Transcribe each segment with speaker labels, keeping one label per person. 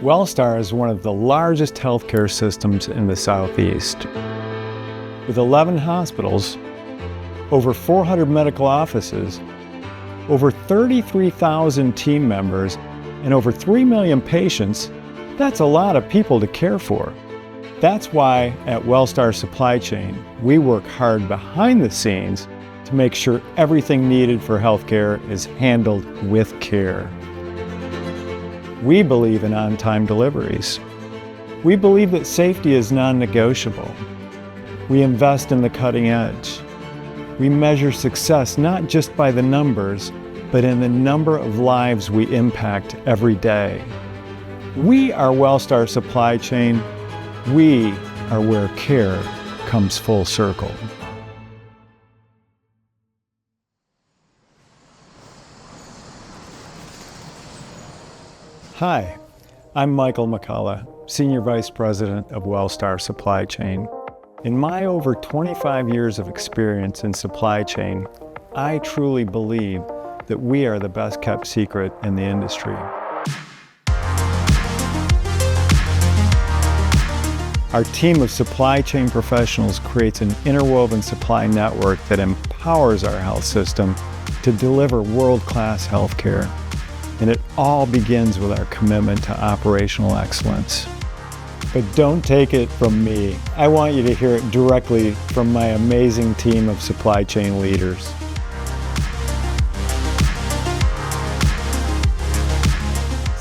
Speaker 1: Wellstar is one of the largest healthcare systems in the Southeast. With 11 hospitals, over 400 medical offices, over 33,000 team members, and over 3 million patients, that's a lot of people to care for. That's why at Wellstar Supply Chain, we work hard behind the scenes to make sure everything needed for healthcare is handled with care. We believe in on-time deliveries. We believe that safety is non-negotiable. We invest in the cutting edge. We measure success not just by the numbers, but in the number of lives we impact every day. We are Wellstar Supply Chain. We are where care comes full circle. Hi, I'm Michael McCullough, Senior Vice President of Wellstar Supply Chain. In my over 25 years of experience in supply chain, I truly believe that we are the best kept secret in the industry. Our team of supply chain professionals creates an interwoven supply network that empowers our health system to deliver world-class healthcare. And it all begins with our commitment to operational excellence. But don't take it from me. I want you to hear it directly from my amazing team of supply chain leaders.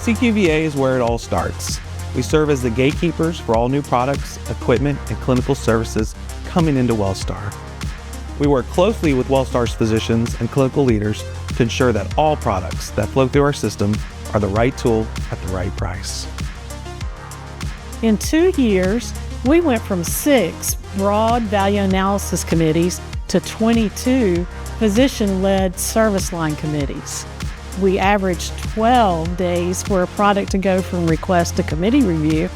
Speaker 2: CQVA is where it all starts. We serve as the gatekeepers for all new products, equipment, and clinical services coming into Wellstar. We work closely with Wellstar's physicians and clinical leaders to ensure that all products that flow through our system are the right tool at the right price.
Speaker 3: In 2 years, we went from 6 broad value analysis committees to 22 physician-led service line committees. We averaged 12 days for a product to go from request to committee review,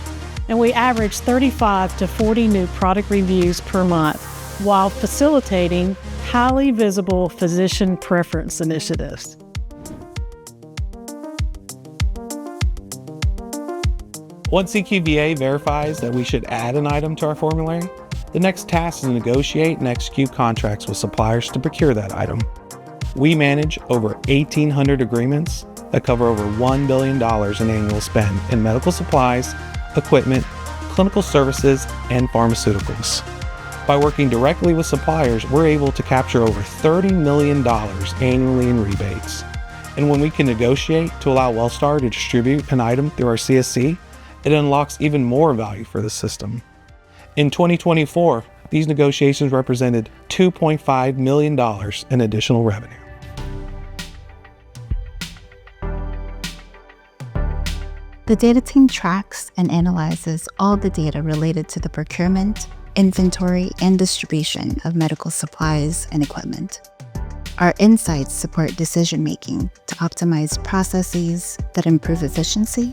Speaker 3: and we averaged 35 to 40 new product reviews per month, while facilitating highly visible physician preference initiatives.
Speaker 2: Once CQVA verifies that we should add an item to our formulary, the next task is to negotiate and execute contracts with suppliers to procure that item. We manage over 1,800 agreements that cover over $1 billion in annual spend in medical supplies, equipment, clinical services, and pharmaceuticals. By working directly with suppliers, we're able to capture over $30 million annually in rebates. And when we can negotiate to allow Wellstar to distribute an item through our CSC, it unlocks even more value for the system. In 2024, these negotiations represented $2.5 million in additional revenue.
Speaker 4: The data team tracks and analyzes all the data related to the procurement, inventory, and distribution of medical supplies and equipment. Our insights support decision-making to optimize processes that improve efficiency,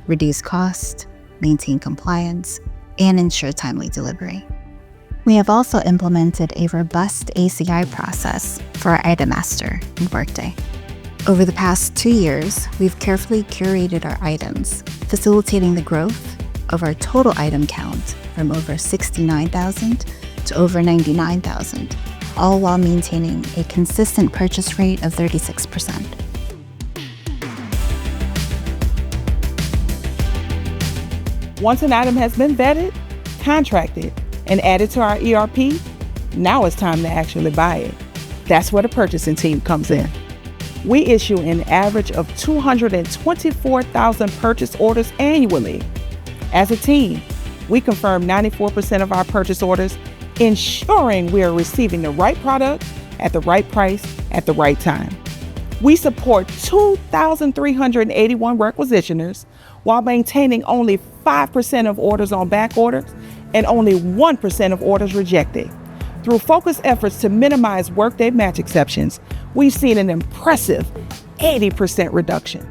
Speaker 4: reduce cost, maintain compliance, and ensure timely delivery. We have also implemented a robust ACI process for our item master in Workday. Over the past 2 years, we've carefully curated our items, facilitating the growth of our total item count from over 69,000 to over 99,000, all while maintaining a consistent purchase rate of 36%.
Speaker 5: Once an item has been vetted, contracted, and added to our ERP, now it's time to actually buy it. That's where the purchasing team comes in. We issue an average of 224,000 purchase orders annually. As a team, we confirm 94% of our purchase orders, ensuring we are receiving the right product at the right price at the right time. We support 2,381 requisitioners while maintaining only 5% of orders on back orders and only 1% of orders rejected. Through focused efforts to minimize workday match exceptions, we've seen an impressive 80% reduction.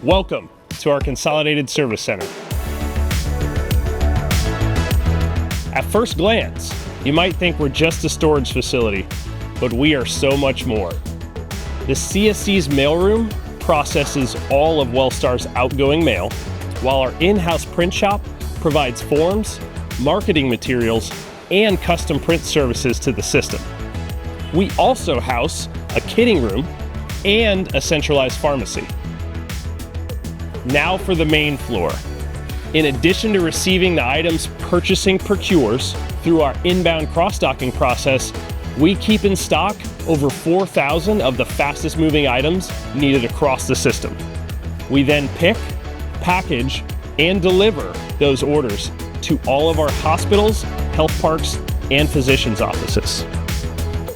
Speaker 6: Welcome to our Consolidated Service Center. At first glance, you might think we're just a storage facility, but we are so much more. The CSC's mailroom processes all of Wellstar's outgoing mail, while our in-house print shop provides forms, marketing materials, and custom print services to the system. We also house a kitting room and a centralized pharmacy. Now for the main floor. In addition to receiving the items purchasing procures through our inbound cross-docking process, we keep in stock over 4,000 of the fastest moving items needed across the system. We then pick, package, and deliver those orders to all of our hospitals, health parks, and physicians' offices.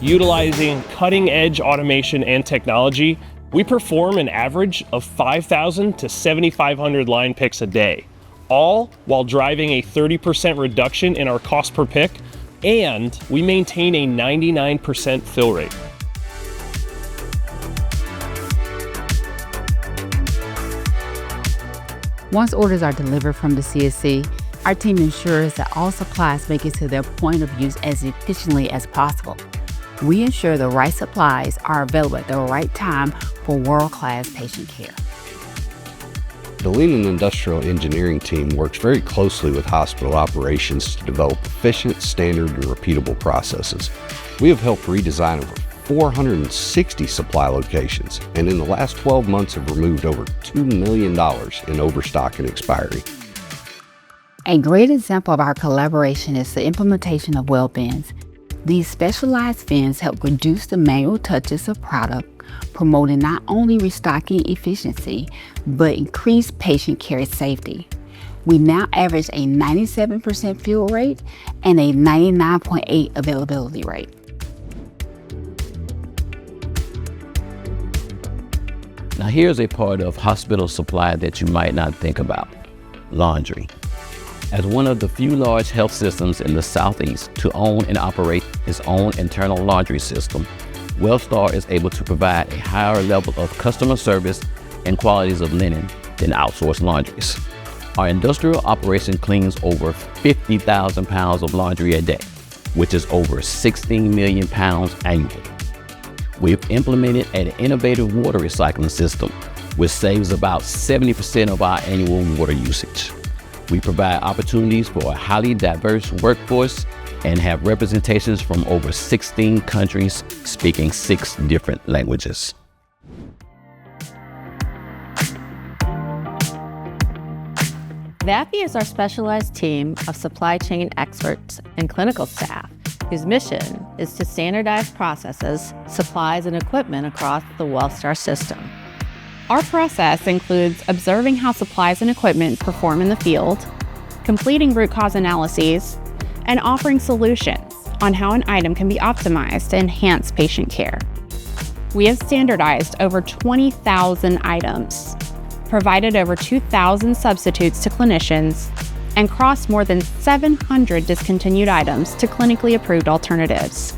Speaker 6: Utilizing cutting-edge automation and technology, we perform an average of 5,000 to 7,500 line picks a day, all while driving a 30% reduction in our cost per pick, and we maintain a 99% fill rate.
Speaker 7: Once orders are delivered from the CSC, our team ensures that all supplies make it to their point of use as efficiently as possible. We ensure the right supplies are available at the right time for world-class patient care.
Speaker 8: The Lean and Industrial Engineering team works very closely with hospital operations to develop efficient, standard, and repeatable processes. We have helped redesign over 460 supply locations, and in the last 12 months have removed over $2 million in overstock and expiry.
Speaker 7: A great example of our collaboration is the implementation of well bins. These specialized bins help reduce the manual touches of product, promoting not only restocking efficiency, but increased patient care safety. We now average a 97% fill rate and a 99.8% availability rate.
Speaker 9: Now here's a part of hospital supply that you might not think about: laundry. As one of the few large health systems in the Southeast to own and operate its own internal laundry system, Wellstar is able to provide a higher level of customer service and qualities of linen than outsourced laundries. Our industrial operation cleans over 50,000 pounds of laundry a day, which is over 16 million pounds annually. We've implemented an innovative water recycling system, which saves about 70% of our annual water usage. We provide opportunities for a highly diverse workforce and have representations from over 16 countries speaking 6 different languages.
Speaker 10: VAFI is our specialized team of supply chain experts and clinical staff whose mission is to standardize processes, supplies, and equipment across the Wellstar system. Our process includes observing how supplies and equipment perform in the field, completing root cause analyses, and offering solutions on how an item can be optimized to enhance patient care. We have standardized over 20,000 items, provided over 2,000 substitutes to clinicians, and crossed more than 700 discontinued items to clinically approved alternatives.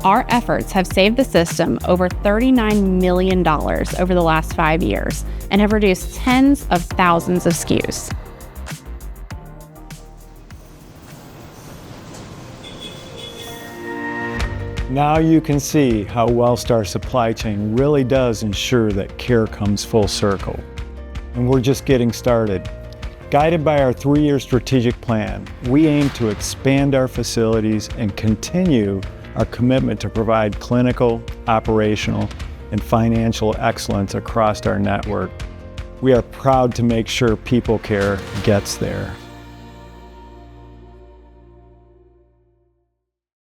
Speaker 10: Our efforts have saved the system over $39 million over the last 5 years and have reduced tens of thousands of SKUs.
Speaker 1: Now you can see how Wellstar supply chain really does ensure that care comes full circle. And we're just getting started. Guided by our 3-year strategic plan, we aim to expand our facilities and continue our commitment to provide clinical, operational, and financial excellence across our network. We are proud to make sure people care gets there.